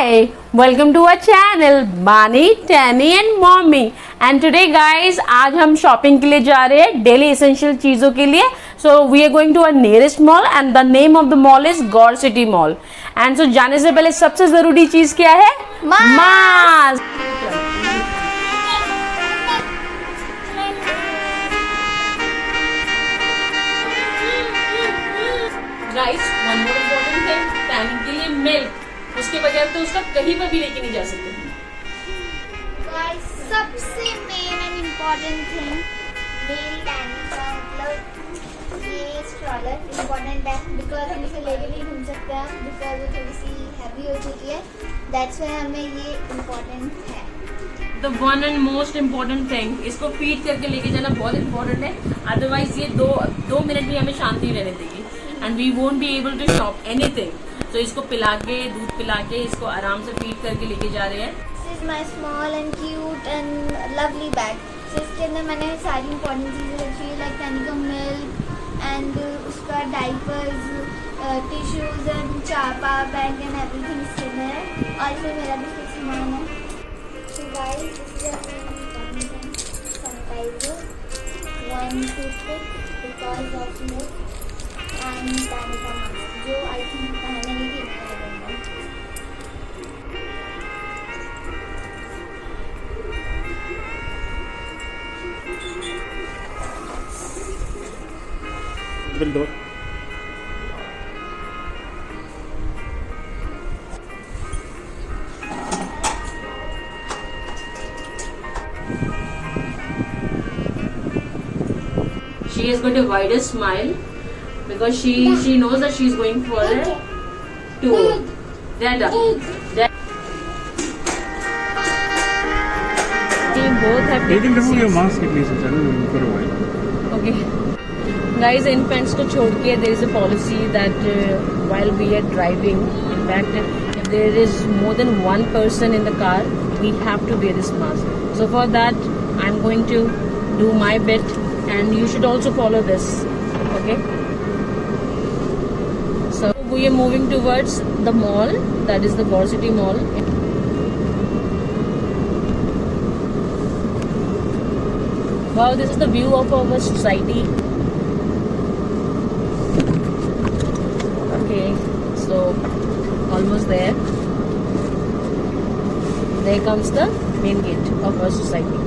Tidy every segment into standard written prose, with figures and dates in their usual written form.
Hi, welcome to our channel Bani, Tanny and Mommy. And today guys, आज हम shopping के लिए जा रहे हैं डेली एसेंशियल चीज़ों के लिए. So we are going to our nearest mall and the name of the mall is Gaur City Mall. And so जाने से पहले सबसे ज़रूरी चीज़ क्या है? Mask. Guys, one more important thing, Tanny के लिए milk. उसके बगैर तो उसका कहीं पर भी लेके नहीं जा सकते. Guys, सबसे मेन एंड इम्पोर्टेंट थिंग मेरी टैनी का मतलब ये स्ट्रॉलर इम्पोर्टेंट है बिकॉज हम इसे लेके नहीं घूम सकते हैं बिकॉज वो थोड़ी सी हैवी हो चुकी है. दैट्स व्हाई हमें ये इम्पोर्टेंट है. The one and most important thing, इसको फीड करके लेके जाना बहुत इम्पोर्टेंट है. अदरवाइज ये दो मिनट भी हमें शांति रहने देगी and we won't be able to shop anything. तो इसको पिला के दूध पिला के इसको आराम से फीड करके लेके जा रहे हैं. This is my small and cute and lovely bag. So इसके अंदर मैंने सारी इंपॉर्टेंट चीज़ें रखी है लाइक टैनी का मिल्क एंड उसका डाइपर्स, टिश्यूज एंड चापा बैग एंड एवरीथिंग इसके अंदर है. और इसमें मेरा भी कुछ सामान है. So guys, this is sanitiser, one toothpick because of milk and टैनी का मास्क जो आई थिंक पहनने ही नहीं है. Open door. She is going to wide a smile because she knows that she is going for a tour. That they both have You can remove your seats. mask at least for a while. Okay. Guys, infants को छोड़ के there is a policy that while we are driving, in fact, if there is more than one person in the car, we have to wear this mask. So for that, I'm going to do my bit, and you should also follow this. Okay. So we are moving towards the mall, that is the Gaur City Mall. Wow, this is the view of our society. Okay, so almost there. There comes the main gate of our society.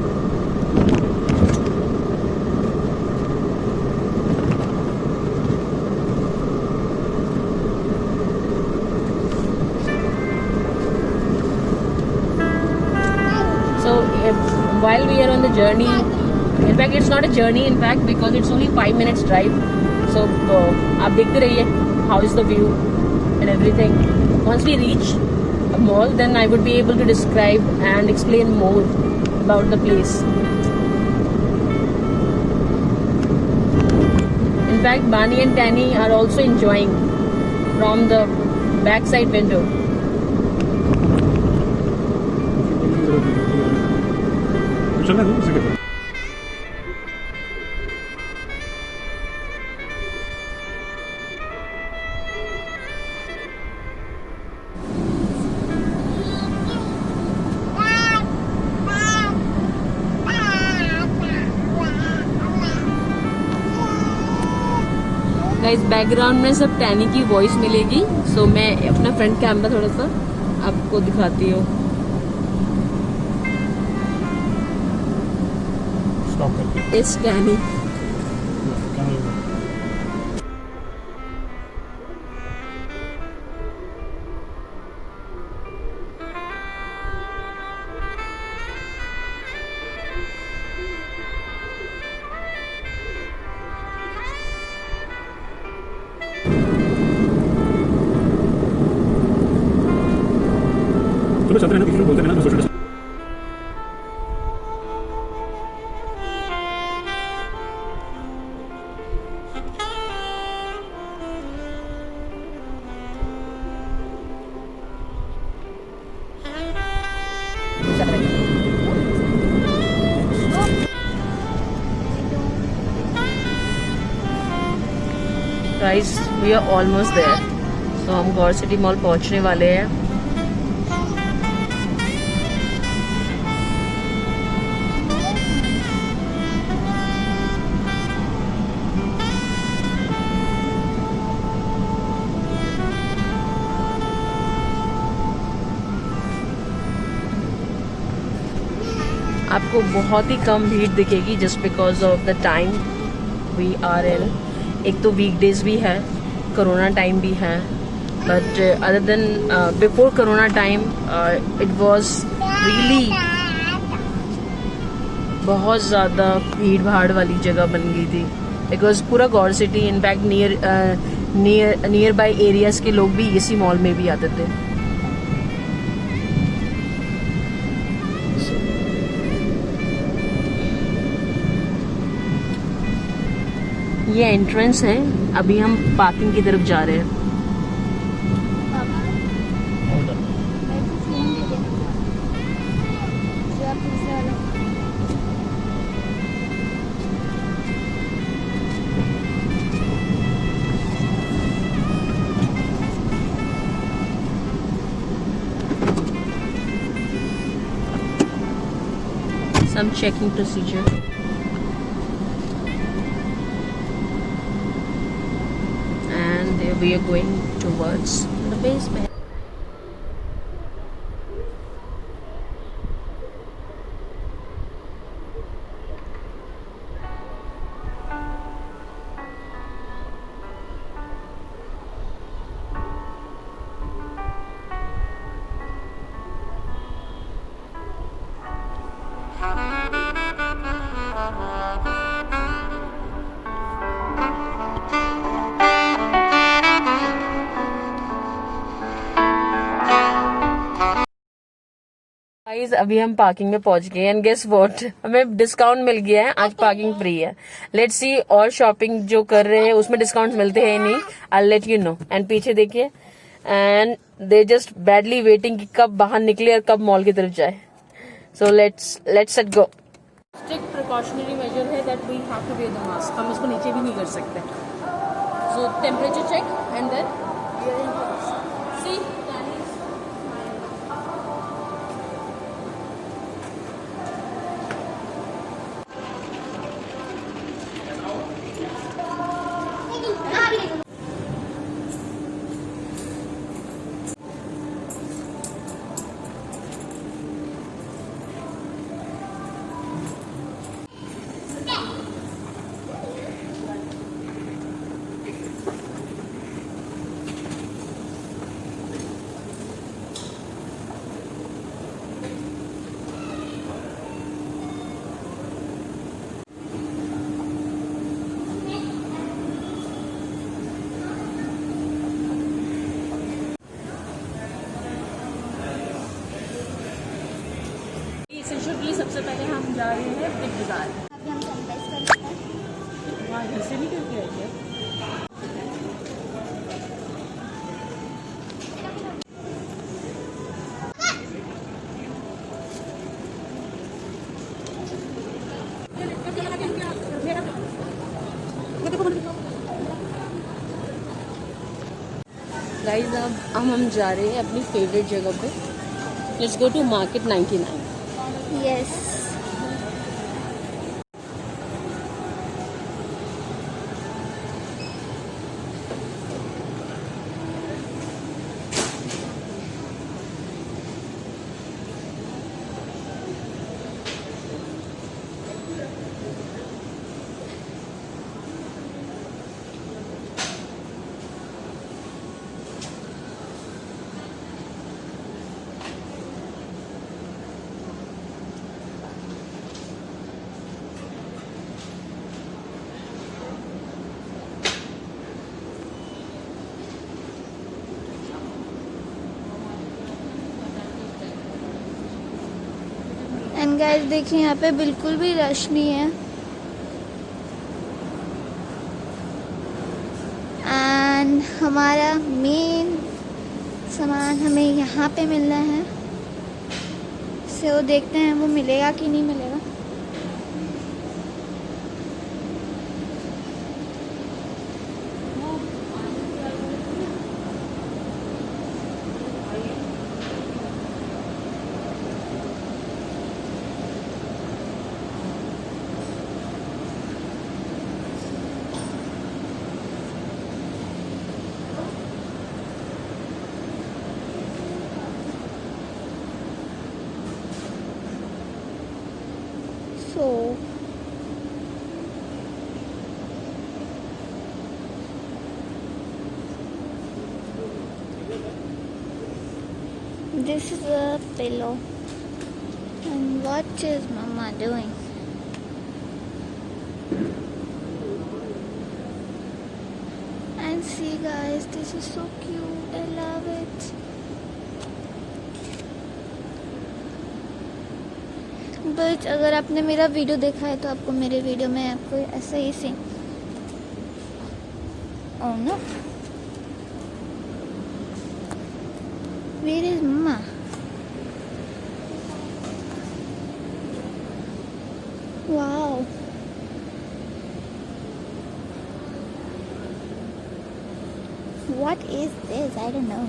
So while we are on the journey, in fact it's not a journey in fact because it's only 5 minutes drive. So आप देखते रहिए how is the view and everything. Once we reach a mall, then I would be able to describe and explain more about the place. In fact, Bani and Tanny are also enjoying from the backside window. चलना है उसी के साथ. Guys, background में सब टैनी की voice मिलेगी. सो मैं अपना फ्रंट कैमरा थोड़ा सा आपको दिखाती हूँ. Stop करके. इट्स टैनी. चलो चलते हैं ना, किसी लोग बोलते हैं ना social. Guys, we are almost there. So हम गौर सिटी मॉल पहुंचने वाले हैं. आपको बहुत ही कम भीड़ दिखेगी just because of the time we are in. एक तो वीकडेज भी है, कोरोना टाइम भी है, but other than before corona time it was really बहुत ज़्यादा भीड़ भाड़ वाली जगह बन गई थी. बिकॉज पूरा Gaur City in fact nearby areas के लोग भी इसी मॉल में भी आते थे. ये एंट्रेंस है. अभी हम पार्किंग की तरफ जा रहे हैं. Some checking procedure. And we are going towards the basement. Guys अभी हम पार्किंग में पहुंच गए एंड गेस व्हाट, हमें डिस्काउंट मिल गया है. आज पार्किंग फ्री है. लेट्स सी और शॉपिंग जो कर रहे हैं उसमें डिस्काउंट मिलते हैं नहीं. I let you know. And पीछे देखिए and they just badly waiting कि कब बाहर निकले और कब मॉल की तरफ जाए. So let's set go. Strict precautionary measure है that we have to wear the mask. हम इसको नीचे भी नहीं कर सकते. So temperature check and then see. सबसे पहले हम जा रहे हैं बिग बाजार. अभी हम सैनिटाइज कर लेते हैं. वहाँ घर से नहीं करके आई है. गाइस अब हम जा रहे हैं अपनी फेवरेट जगह पे. Let's go to market 99. Yes. And guys देखिए यहाँ पे बिल्कुल भी रश नहीं है. एंड हमारा मेन सामान हमें यहाँ पे मिलना है. सो देखते हैं वो मिलेगा कि नहीं मिलेगा. So this is a pillow. And what is Mama doing? And see guys, this is so cute. I love it. But अगर आपने मेरा वीडियो देखा है तो आपको मेरे वीडियो में आपको ऐसा ही scene oh no where is mamma wow what is this? I don't know.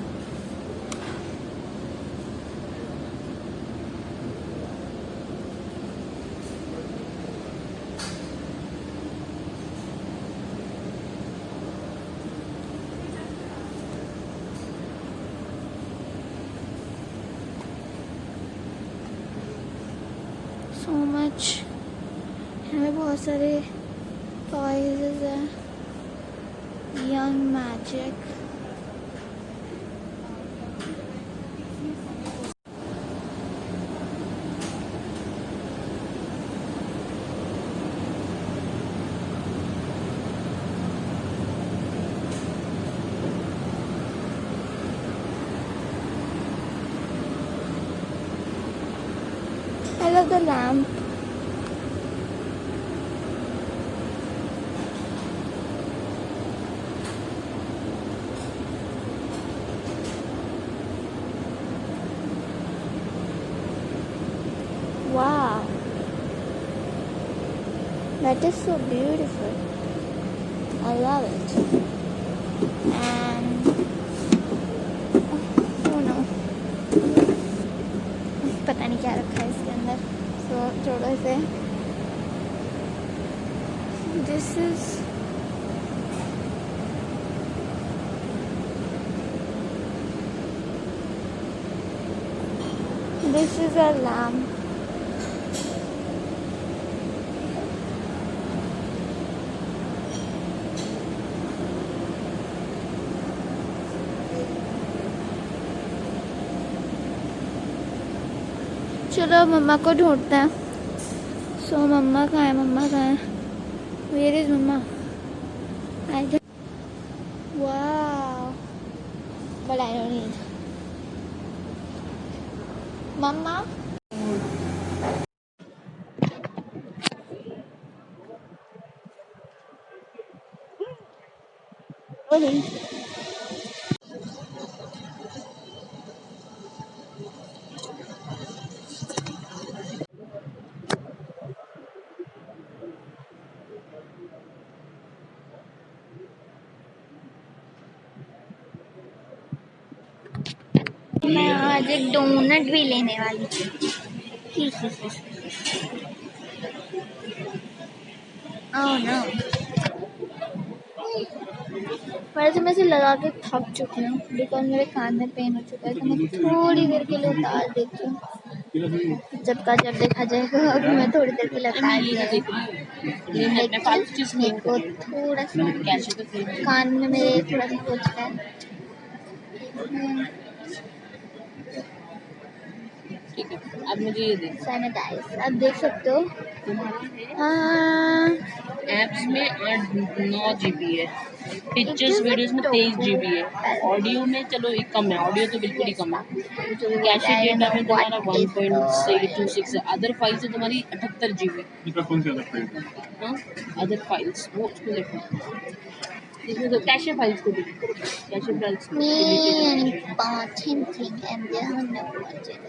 So much. यहाँ पे बहुत सारे टॉयज है. Young Magic. I love the lamp. Wow, that is so beautiful. I love it. And oh no, पता नहीं क्या रखा है इसके अंदर. So छोड़ो इसे. This is a lamp. चलो मम्मा को ढूंढते हैं. सो मम्मा कहाँ है? मम्मा कहाँ है? Where is mamma? I don't. Wow, but I don't need mamma. मैं आज एक डोनट भी लेने वाली थी. Oh no. वैसे मैं इसे लगा के थक चुकी हूँ बिकॉज मेरे कान में पेन हो चुका है. तो मैं थोड़ी देर के लिए उतार देती हूँ. जब का जब देखा जाएगा. अभी मैं थोड़ी देर के लिए उतार दिया. मेरे को थोड़ा सा कान में मेरे थोड़ा सा हो चुका है. ठीक है, अब मुझे ये दे. सैनिटाइज आप देख सकते हो. एप्स में 9 GB है, पिक्चर्स वीडियोस में 23 GB है, ऑडियो में चलो एक कम है, ऑडियो तो बिल्कुल ही कम है. कैशे डेटा में तुम्हारा 1.26 है, अदर फाइल्स है तुम्हारी 78 GB. कौन सी अलग फाइल? हाँ, अदर फाइल्स वो उसको देखो. इसमें तो कैशे फाइल्स को देखो. Cache files important thing and they have never watched it.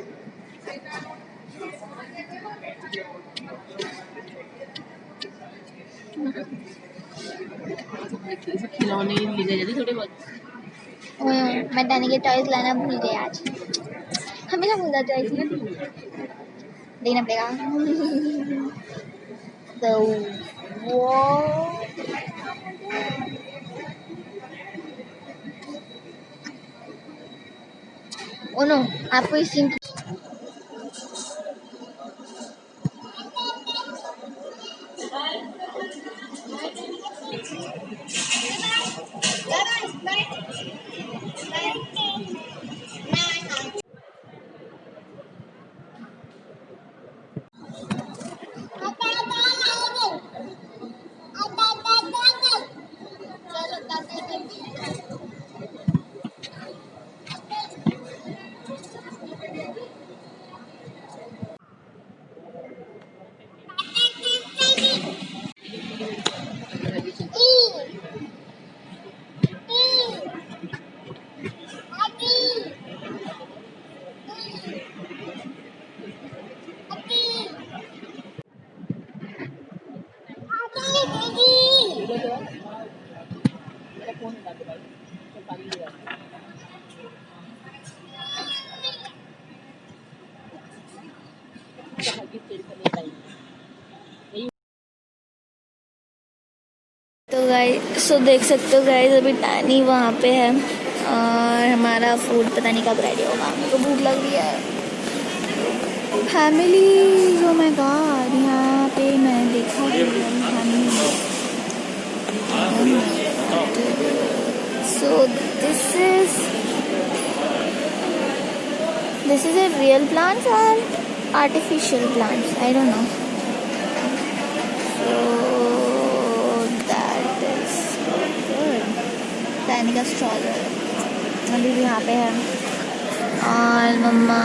खिलौने ले जाते थोड़े बहुत. मैं डैनी के टॉयज लाना भूल गई आज. हमेशा भूल जाते हैं इसमें. देखना पड़ेगा. The wall. ओ नो, आपको इस सीन तो गाइस देख सकते हो गाइस, अभी टैनी वहाँ पे है और हमारा फूड पता नहीं कब रेडी होगा। मेरे को भूख लग रही है। फैमिली, ओ माय गॉड, यहाँ पे मैं देखा so this is a real plants और artificial plants, I don't know. टैनी का स्टॉल अभी भी यहाँ पे है और मम्मा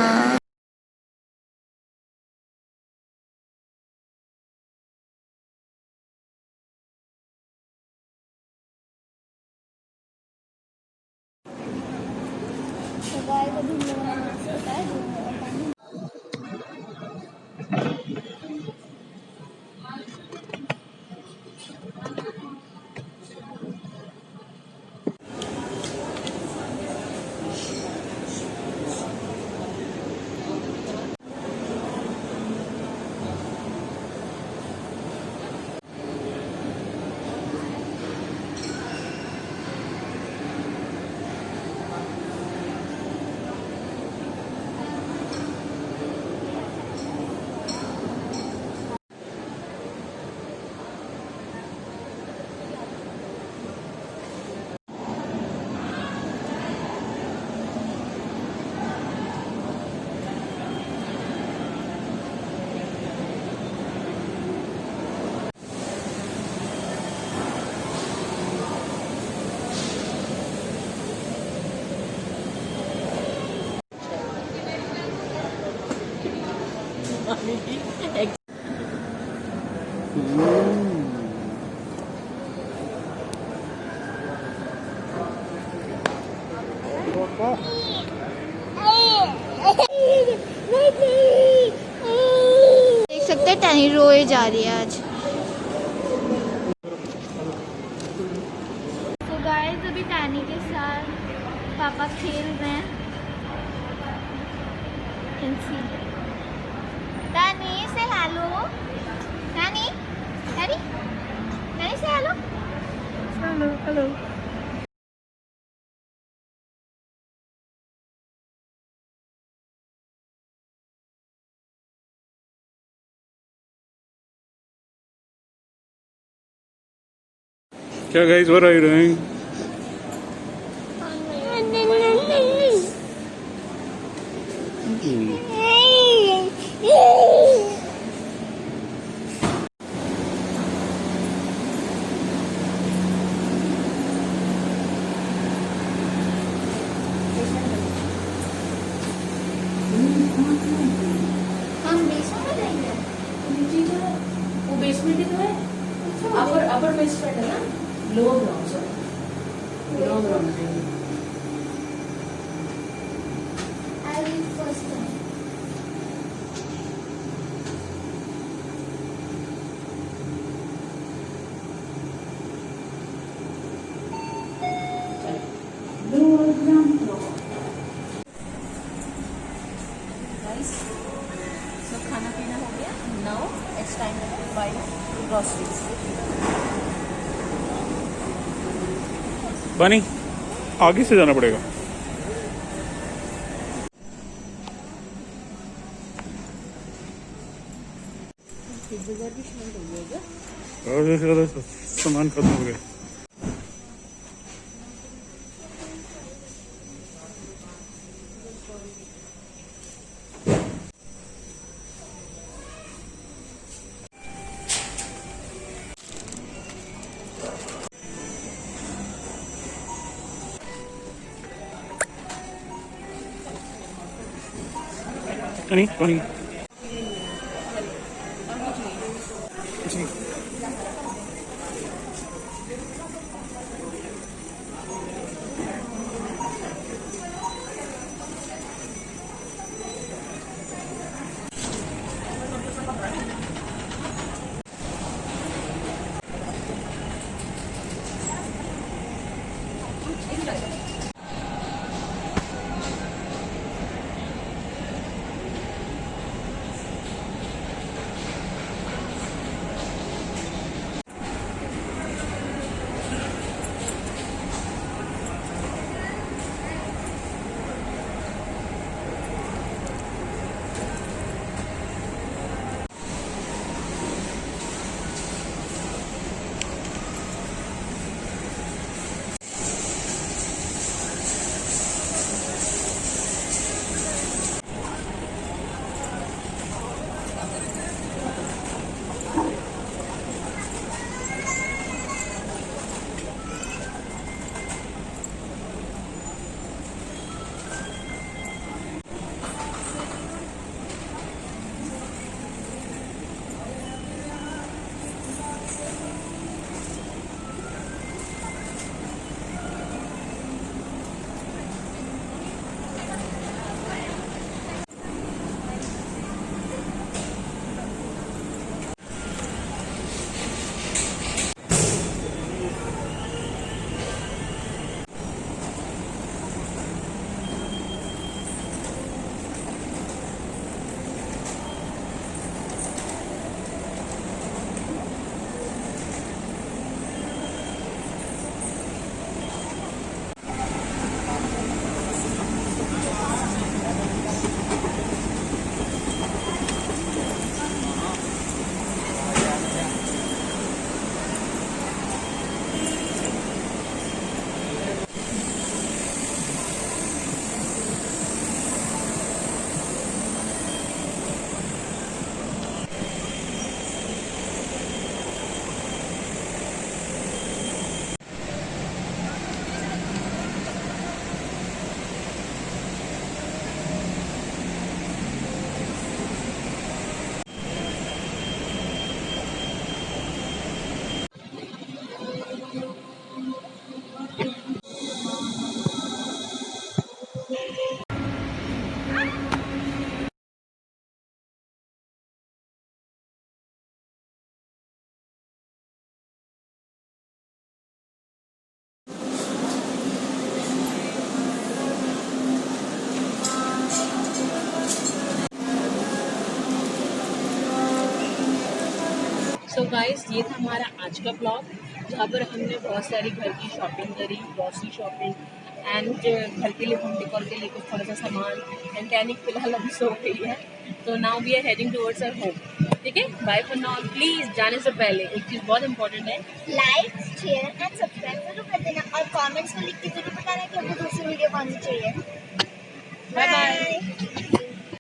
देख सकते हैं टैनी रोए जा रही है आज। तो गाइस अभी टैनी के साथ पापा खेल रहे हैं। टैनी से हेलो, टैनी टैनी टैनी से हेलो, हेलो हेलो। क्या guys, what are you doing? हम बेसमेंट में जाएंगे। वो बेसमेंट ही तो है। अपर बेसमेंट है ना, lower ground, sorry lower ground है। I will first time. So खाना पीना हो गया। Now it's time to buy groceries. बनी आगे से जाना पड़ेगा। सामान खत्म हो गया। Honey, honey. गाइस ये था हमारा आज का ब्लॉग, जहाँ पर हमने बहुत सारी घर की शॉपिंग करी, ग्रॉसरी शॉपिंग एंड घर के लिए होम डेकोर के लिए कुछ थोड़ा सा सामान एंड टैनिक फिलहाल अभी सो गई है, तो now we are heading towards our home. ठीक है, बाय फॉर नाउ। प्लीज जाने से पहले एक चीज़ बहुत इंपॉर्टेंट है, लाइक शेयर एंड सब्सक्राइब जरूर कर देना और कमेंट्स में लिख के जरूर बताना कि आपको दूसरी वीडियो कौन सी चाहिए। Bye bye.